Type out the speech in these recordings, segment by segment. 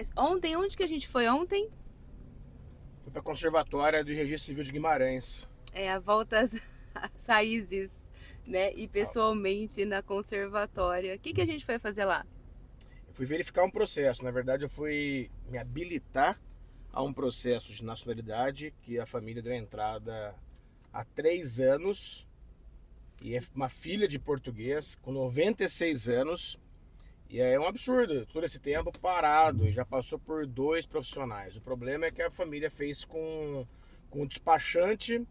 Mas ontem, onde que a gente foi ontem? Fui para a Conservatória do Registro Civil de Guimarães. É a volta às raízes, né? E pessoalmente na conservatória. O que que a gente foi fazer lá? Eu fui verificar um processo. Na verdade, eu fui me habilitar a um processo de nacionalidade que a família deu entrada há 3 anos. E é uma filha de português com 96 anos. E é um absurdo, todo esse tempo parado, e já passou por 2 profissionais. O problema é que a família fez com despachante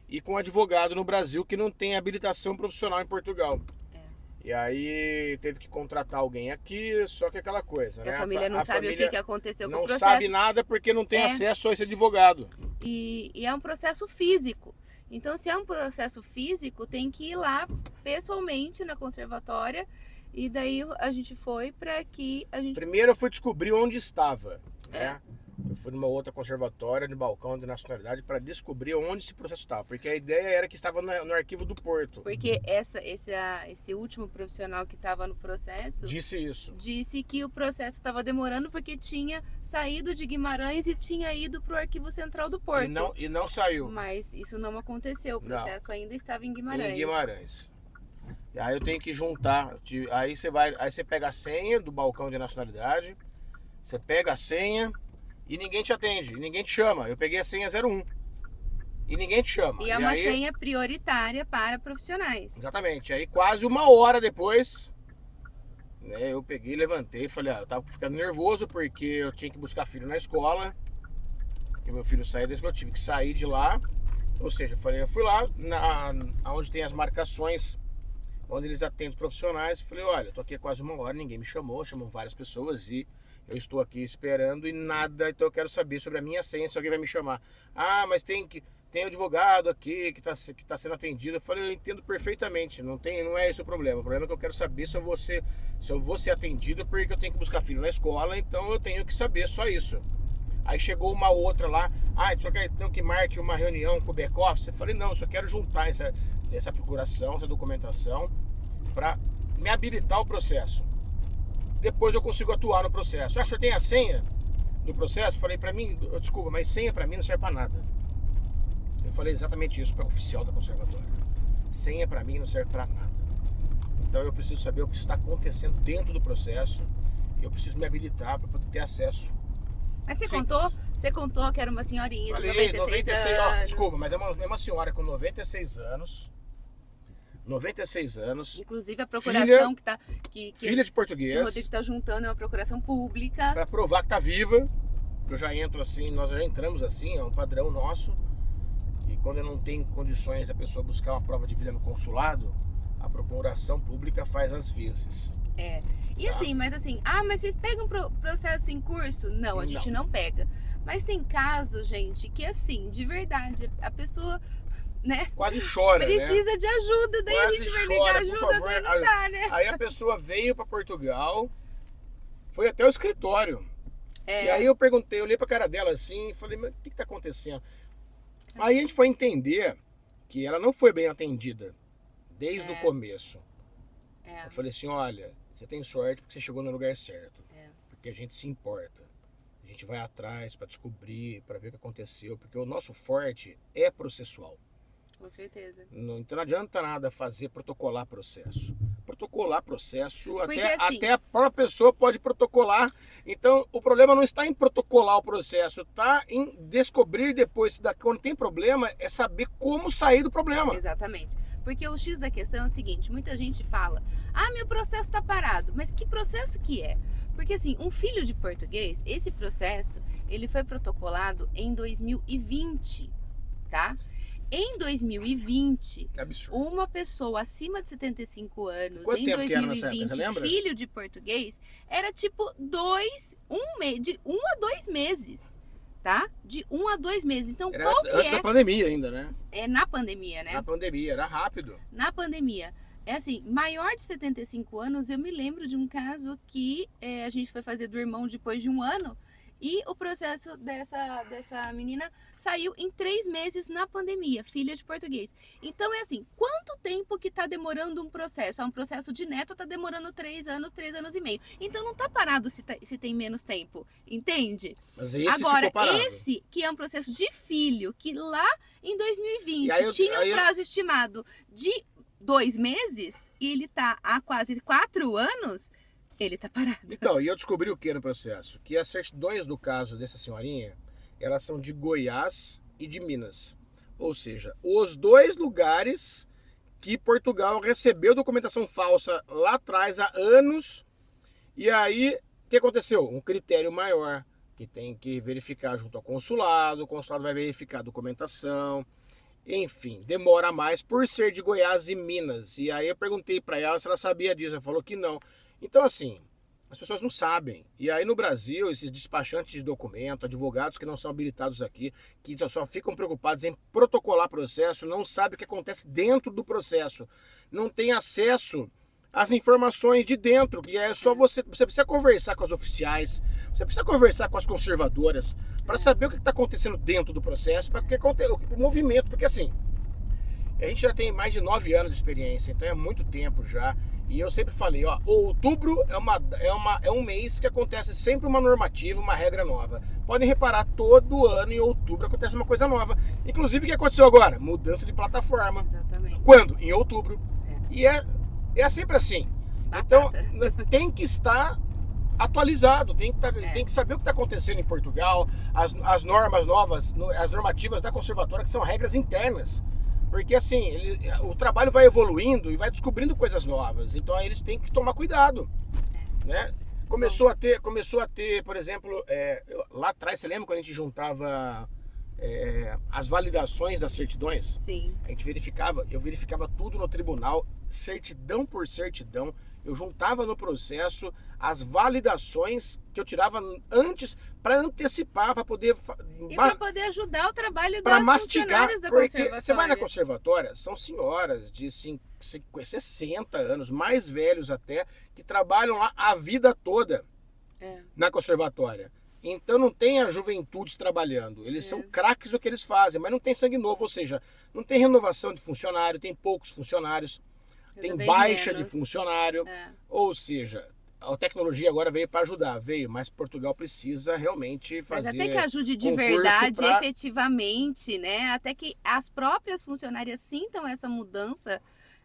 e com advogado no Brasil que não tem habilitação profissional em Portugal. É. E aí teve que contratar alguém aqui, só que aquela coisa, E a né? família não sabe o família que aconteceu com o não processo. sabe nada porque não tem É. acesso a esse advogado. E é um processo físico. Então, se é um processo físico, tem que ir lá pessoalmente na conservatória. E daí a gente foi para que a gente. Primeiro eu fui descobrir onde estava, É. né? Eu fui numa outra conservatória de balcão de nacionalidade para descobrir onde esse processo estava, porque a ideia era que estava no arquivo do Porto. Porque esse último profissional que estava no processo Disse isso. disse que o processo estava demorando porque tinha saído de Guimarães e tinha ido para o Arquivo Central do Porto. E não saiu. Mas isso não aconteceu. O processo ainda estava em Guimarães. Em Guimarães. E aí eu tenho que juntar. Aí você pega a senha do balcão de nacionalidade, você pega a senha e ninguém te atende, e ninguém te chama. Eu peguei a senha 01 e ninguém te chama. E é uma senha prioritária para profissionais. Exatamente. Aí quase 1 hora depois, né, eu peguei, levantei e falei, eu tava ficando nervoso porque eu tinha que buscar filho na escola, porque meu filho saiu desde que eu tive que sair de lá. Ou seja, eu fui lá onde tem as marcações, onde eles atendem os profissionais, falei, olha, eu tô aqui há quase 1 hora, ninguém me chamou várias pessoas e eu estou aqui esperando e nada, então eu quero saber sobre a minha senha, se alguém vai me chamar. Ah, mas tem um advogado aqui que tá sendo atendido. Eu falei, eu entendo perfeitamente, não é esse o problema. O problema é que eu quero saber se eu vou ser atendido porque eu tenho que buscar filho na escola, então eu tenho que saber só isso. Aí chegou uma outra lá, então que marque uma reunião com o back-office. Eu falei, não, eu só quero juntar essa procuração, essa documentação, para me habilitar o processo. Depois eu consigo atuar no processo. Ah, o senhor tem a senha do processo? Falei, para mim, desculpa, mas senha para mim não serve para nada. Eu falei exatamente isso para o oficial da conservatória. Senha para mim não serve para nada. Então eu preciso saber o que está acontecendo dentro do processo e eu preciso me habilitar para poder ter acesso. Mas você contou que era uma senhorinha de Falei, 96 anos. Desculpa, mas é uma senhora com 96 anos. 96 anos. Inclusive a procuração filha de que o português. Rodrigo está juntando é uma procuração pública. Para provar que tá viva. Eu já entro assim, nós já entramos assim, é um padrão nosso. E quando eu não tenho condições a pessoa buscar uma prova de vida no consulado, a procuração pública faz às vezes. É. E assim, mas vocês pegam processo em curso? Não, a gente não pega. Mas tem casos, gente, que assim, de verdade, a pessoa, né? Quase chora, precisa de ajuda, daí quase a gente vai chora, negar ajuda, daí não dá, né? Aí a pessoa veio para Portugal, foi até o escritório. E aí eu olhei pra cara dela assim e falei, mas o que tá acontecendo? Aí a gente foi entender que ela não foi bem atendida desde o começo. Eu falei assim, olha, você tem sorte porque você chegou no lugar certo. Porque a gente se importa. A gente vai atrás para descobrir, para ver o que aconteceu, porque o nosso forte é processual. Com certeza. Então não adianta nada protocolar processo. Protocolar processo, Porque, assim, até a própria pessoa pode protocolar. Então o problema não está em protocolar o processo, está em descobrir depois, quando tem problema, é saber como sair do problema. Exatamente. Porque o X da questão é o seguinte, muita gente fala, meu processo está parado, mas que processo que é? Porque assim, um filho de português, esse processo, ele foi protocolado em 2020, tá? Em 2020, uma pessoa acima de 75 anos, Quanto em tempo 2020, que era nessa época, você lembra? filho de português, era tipo de 1 a 2 meses, tá? De 1 a 2 meses. Então, era qual antes da pandemia ainda, né? É na pandemia, né? Na pandemia, era rápido. Na pandemia. É assim, maior de 75 anos, eu me lembro de um caso que a gente foi fazer do irmão depois de 1 ano E o processo dessa menina saiu em 3 meses na pandemia, filha de português. Então é assim, quanto tempo que tá demorando um processo? Um processo de neto tá demorando 3 anos e meio. Então não tá parado se tem menos tempo, entende? Mas esse Agora, ficou parado. esse que é um processo de filho, que lá em 2020 E aí tinha um prazo estimado de 2 meses, e ele tá há quase 4 anos, ele tá parado. Então, e eu descobri o que no processo? Que as certidões do caso dessa senhorinha, elas são de Goiás e de Minas. Ou seja, os 2 lugares que Portugal recebeu documentação falsa lá atrás, há anos. E aí, o que aconteceu? Um critério maior, que tem que verificar junto ao consulado, o consulado vai verificar a documentação. Enfim, demora mais por ser de Goiás e Minas. E aí eu perguntei para ela se ela sabia disso, ela falou que não. Então, assim, as pessoas não sabem. E aí no Brasil, esses despachantes de documento, advogados que não são habilitados aqui, que só ficam preocupados em protocolar processo, não sabem o que acontece dentro do processo. Não tem acesso às informações de dentro, que é só você precisa conversar com as oficiais, você precisa conversar com as conservadoras, para saber o que está acontecendo dentro do processo, para que o movimento, porque assim, a gente já tem mais de 9 anos de experiência, então é muito tempo já. E eu sempre falei, ó, outubro é um mês que acontece sempre uma normativa, uma regra nova. Podem reparar, todo ano em outubro acontece uma coisa nova. Inclusive, o que aconteceu agora? Mudança de plataforma. Exatamente. Quando? Em outubro. E é sempre assim. Então, tem que estar atualizado, tem que saber o que está acontecendo em Portugal, as normas novas, as normativas da conservatória, que são regras internas. Porque assim, o trabalho vai evoluindo e vai descobrindo coisas novas. Então eles têm que tomar cuidado, né? Começou a ter, por exemplo, lá atrás, você lembra quando a gente juntava as validações das certidões? Sim. Eu verificava tudo no tribunal, certidão por certidão. Eu juntava no processo as validações que eu tirava antes para antecipar, para poder... E para poder ajudar o trabalho das mastigar, funcionárias da conservatória. Você vai na conservatória, são senhoras de 60 anos, mais velhos até, que trabalham lá a vida toda na conservatória. Então não tem a juventude trabalhando. Eles são craques do que eles fazem, mas não tem sangue novo, ou seja, não tem renovação de funcionário, tem poucos funcionários, tem baixa de funcionário, ou seja, a tecnologia agora veio para ajudar, mas Portugal precisa realmente fazer. Mas até que ajude de verdade, efetivamente, né? Até que as próprias funcionárias sintam essa mudança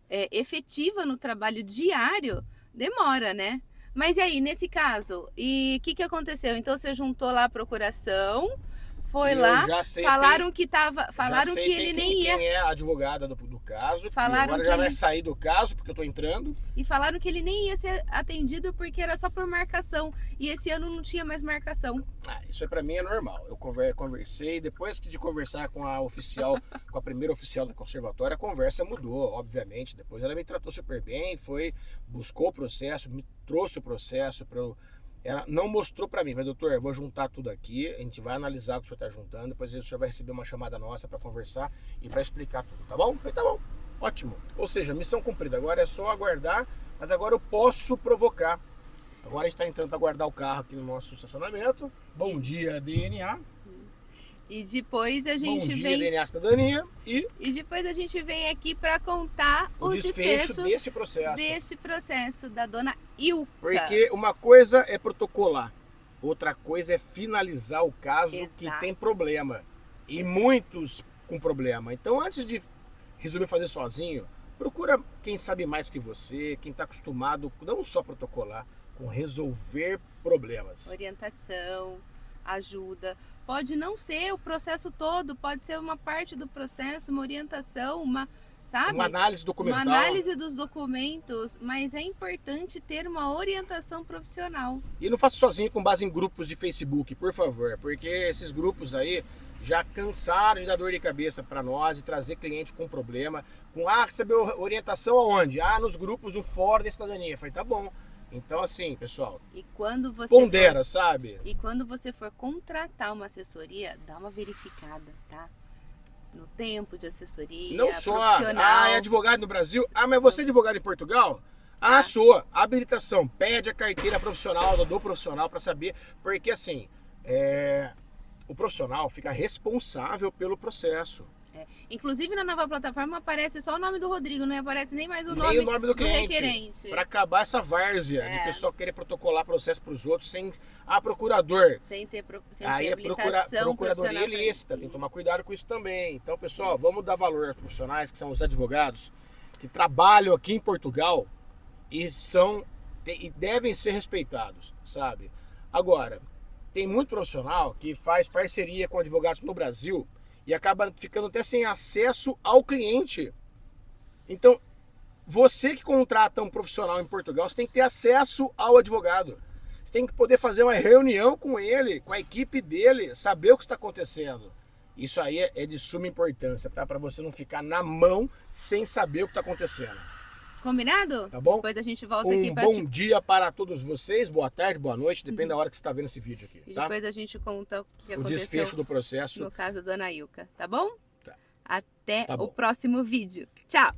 efetiva no trabalho diário, demora, né? Mas e aí, nesse caso, e o que aconteceu? Então você juntou lá a procuração, foi lá, falaram que ele nem ia... Quem é a advogada do caso, falaram agora já vai sair do caso, porque eu tô entrando. E falaram que ele nem ia ser atendido porque era só por marcação, e esse ano não tinha mais marcação. Isso pra mim é normal, eu conversei, depois de conversar com a oficial, com a primeira oficial da conservatória, a conversa mudou, obviamente, depois ela me tratou super bem, buscou o processo, me trouxe o processo para eu... Ela não mostrou para mim, mas doutor, eu vou juntar tudo aqui, a gente vai analisar o que o senhor está juntando, depois o senhor vai receber uma chamada nossa para conversar e para explicar tudo, tá bom? Falei, tá bom, ótimo. Ou seja, missão cumprida, agora é só aguardar, mas agora eu posso provocar. Agora a gente está entrando para guardar o carro aqui no nosso estacionamento. Bom dia, DNA. E depois a gente Bom dia, DNA Cidadania. E depois a gente vem aqui para contar o desfecho deste processo da dona Ilka. Porque uma coisa é protocolar, outra coisa é finalizar o caso. Exato. Que tem problema. E muitos com problema. Então, antes de resolver fazer sozinho, procura quem sabe mais que você, quem está acostumado, não só protocolar, com resolver problemas. Orientação, ajuda. Pode não ser o processo todo, pode ser uma parte do processo, uma orientação, uma análise documental. Uma análise dos documentos, mas é importante ter uma orientação profissional. E não faça sozinho com base em grupos de Facebook, por favor, porque esses grupos aí já cansaram de dar dor de cabeça para nós e trazer cliente com problema, receber orientação aonde? nos grupos do Fórum da Cidadania. Eu falei, tá bom. Então, assim, pessoal, e quando você pondera, sabe? E quando você for contratar uma assessoria, dá uma verificada, tá? No tempo de assessoria, não só, é advogado no Brasil? Mas você é advogado em Portugal? Sou. Habilitação, pede a carteira profissional, do profissional para saber, porque assim, o profissional fica responsável pelo processo. Inclusive na nova plataforma aparece só o nome do Rodrigo, não aparece nem mais o Nem o nome do cliente. requerente. Para acabar essa várzea de pessoal querer protocolar processo para os outros sem procurador. Sem ter Aí é procuradoria ilícita, tem que tomar cuidado com isso também. Então, pessoal, vamos dar valor aos profissionais que são os advogados que trabalham aqui em Portugal e devem ser respeitados, sabe? Agora, tem muito profissional que faz parceria com advogados no Brasil e acaba ficando até sem acesso ao cliente. Então, você que contrata um profissional em Portugal, você tem que ter acesso ao advogado. Você tem que poder fazer uma reunião com ele, com a equipe dele, saber o que está acontecendo. Isso aí é de suma importância, tá? Para você não ficar na mão sem saber o que está acontecendo. Combinado? Tá bom? Depois a gente volta aqui para bom dia para todos vocês, boa tarde, boa noite, depende da hora que você está vendo esse vídeo aqui, E tá? depois a gente conta o que O aconteceu desfecho do processo. no caso da Ana Ilka, tá bom? Tá. Até Tá o bom. próximo vídeo. Tchau!